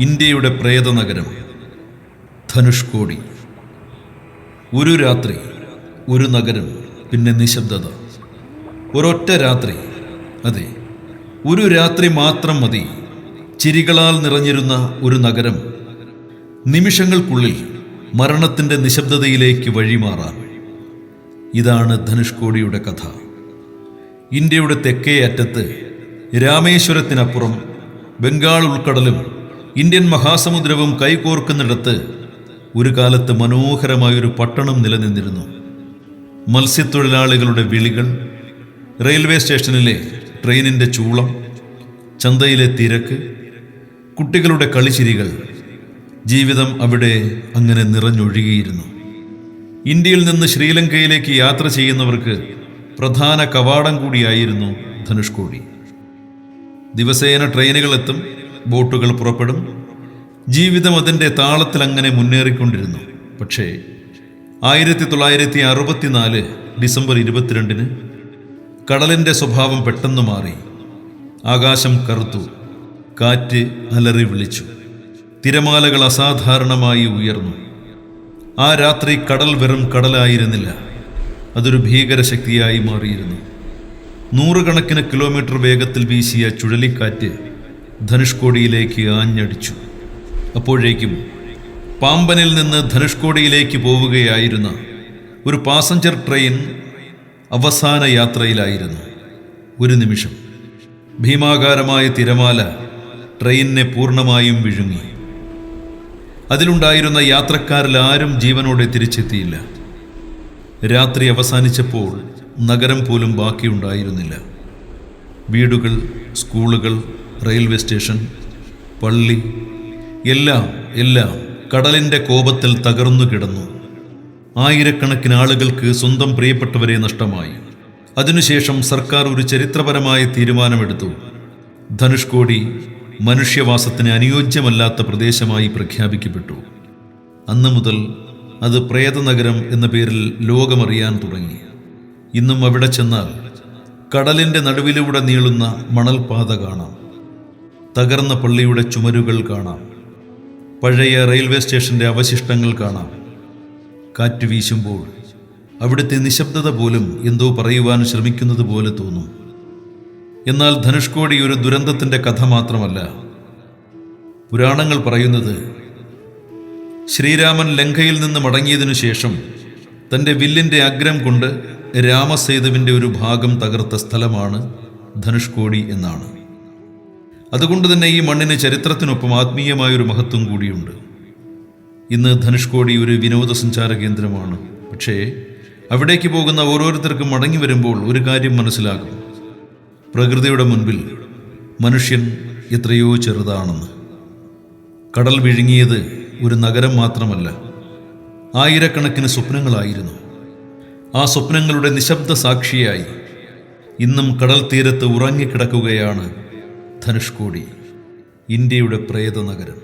ഇന്ത്യയുടെ പ്രേതനഗരം ധനുഷ്കോടി. ഒരു രാത്രി, ഒരു നഗരം, പിന്നെ നിശബ്ദത. ഒരൊറ്റ രാത്രി, അതെ, ഒരു രാത്രി മാത്രം മതി ചിരികളാൽ നിറഞ്ഞിരുന്ന ഒരു നഗരം നിമിഷങ്ങൾക്കുള്ളിൽ മരണത്തിൻ്റെ നിശബ്ദതയിലേക്ക് വഴിമാറാൻ. ഇതാണ് ധനുഷ്കോടിയുടെ കഥ. ഇന്ത്യയുടെ തെക്കേ അറ്റത്ത് രാമേശ്വരത്തിനപ്പുറം ബംഗാൾ ഉൾക്കടലും ഇന്ത്യൻ മഹാസമുദ്രവും കൈകോർക്കുന്നിടത്ത് ഒരു കാലത്ത് മനോഹരമായൊരു പട്ടണം നിലനിന്നിരുന്നു. മത്സ്യത്തൊഴിലാളികളുടെ വിളികൾ, റെയിൽവേ സ്റ്റേഷനിലെ ട്രെയിനിൻ്റെ ചൂളം, ചന്തയിലെ തിരക്ക്, കുട്ടികളുടെ കളിച്ചിരികൾ, ജീവിതം അവിടെ അങ്ങനെ നിറഞ്ഞൊഴുകിയിരുന്നു. ഇന്ത്യയിൽ നിന്ന് ശ്രീലങ്കയിലേക്ക് യാത്ര ചെയ്യുന്നവർക്ക് പ്രധാന കവാടം കൂടിയായിരുന്നു ധനുഷ്കോടി. ദിവസേന ട്രെയിനുകൾ എത്തും, ബോട്ടുകൾ പുറപ്പെടും, ജീവിതം അതിൻ്റെ താളത്തിൽ അങ്ങനെ മുന്നേറിക്കൊണ്ടിരുന്നു. പക്ഷേ 1964 ഡിസംബർ 22 കടലിൻ്റെ സ്വഭാവം പെട്ടെന്ന് മാറി. ആകാശം കറുത്തു, കാറ്റ് അലറി വിളിച്ചു, തിരമാലകൾ അസാധാരണമായി ഉയർന്നു. ആ രാത്രി കടൽ വെറും കടലായിരുന്നില്ല, അതൊരു ഭീകരശക്തിയായി മാറിയിരുന്നു. 100 കണക്കിന് കിലോമീറ്റർ വേഗത്തിൽ വീശിയ ചുഴലിക്കാറ്റ് ധനുഷ്കോടിയിലേക്ക് ആഞ്ഞടിച്ചു. അപ്പോഴേക്കും പാമ്പനിൽ നിന്ന് ധനുഷ്കോടിയിലേക്ക് പോവുകയായിരുന്ന ഒരു പാസഞ്ചർ ട്രെയിൻ അവസാന യാത്രയിലായിരുന്നു. ഒരു നിമിഷം ഭീമാകാരമായ തിരമാല ട്രെയിനിനെ പൂർണ്ണമായും വിഴുങ്ങി. അതിലുണ്ടായിരുന്ന യാത്രക്കാരിൽ ആരും ജീവനോടെ തിരിച്ചെത്തിയില്ല. രാത്രി അവസാനിച്ചപ്പോൾ നഗരം പോലും ബാക്കിയുണ്ടായിരുന്നില്ല. വീടുകൾ, സ്കൂളുകൾ, റെയിൽവേ സ്റ്റേഷൻ, പള്ളി, എല്ലാം കടലിൻ്റെ കോപത്തിൽ തകർന്നു കിടന്നു. ആയിരക്കണക്കിന് ആളുകൾക്ക് സ്വന്തം പ്രിയപ്പെട്ടവരെ നഷ്ടമായി. അതിനുശേഷം സർക്കാർ ഒരു ചരിത്രപരമായ തീരുമാനമെടുത്തു. ധനുഷ്കോടി മനുഷ്യവാസത്തിന് അനുയോജ്യമല്ലാത്ത പ്രദേശമായി പ്രഖ്യാപിക്കപ്പെട്ടു. അന്ന് മുതൽ അത് പ്രേതനഗരം എന്ന പേരിൽ ലോകമറിയാൻ തുടങ്ങി. ഇന്നും അവിടെ ചെന്നാൽ കടലിൻ്റെ നടുവിലൂടെ നീളുന്ന മണൽപാത കാണാം, തകർന്ന പള്ളിയുടെ ചുമരുകൾ കാണാം, പഴയ റെയിൽവേ സ്റ്റേഷൻ്റെ അവശിഷ്ടങ്ങൾ കാണാം. കാറ്റ് വീശുമ്പോൾ അവിടുത്തെ നിശബ്ദത പോലും എന്തോ പറയുവാൻ ശ്രമിക്കുന്നത് പോലെ തോന്നും. എന്നാൽ ധനുഷ്കോടി ഒരു ദുരന്തത്തിൻ്റെ കഥ മാത്രമല്ല. പുരാണങ്ങൾ പറയുന്നത് ശ്രീരാമൻ ലങ്കയിൽ നിന്ന് മടങ്ങിയതിനു ശേഷം തൻ്റെ വില്ലിൻ്റെ അഗ്രം കൊണ്ട് രാമസേതുവിൻ്റെ ഒരു ഭാഗം തകർത്ത സ്ഥലമാണ് ധനുഷ്കോടി എന്നാണ്. അതുകൊണ്ട് തന്നെ ഈ മണ്ണിന് ചരിത്രത്തിനൊപ്പം ആത്മീയമായൊരു മഹത്വം കൂടിയുണ്ട്. ഇന്ന് ധനുഷ്കോടി ഒരു വിനോദസഞ്ചാര കേന്ദ്രമാണ്. പക്ഷേ അവിടേക്ക് പോകുന്ന ഓരോരുത്തർക്കും മടങ്ങി വരുമ്പോൾ ഒരു കാര്യം മനസ്സിലാകും: പ്രകൃതിയുടെ മുൻപിൽ മനുഷ്യൻ എത്രയോ ചെറുതാണെന്ന്. കടൽ വിഴുങ്ങിയത് ഒരു നഗരം മാത്രമല്ല, ആയിരക്കണക്കിന് സ്വപ്നങ്ങളായിരുന്നു. ആ സ്വപ്നങ്ങളുടെ നിശബ്ദ സാക്ഷിയായി ഇന്നും കടൽ തീരത്ത് ഉറങ്ങിക്കിടക്കുകയാണ് ധനുഷ്കോടി, ഇന്ത്യയുടെ പ്രേതനഗരം.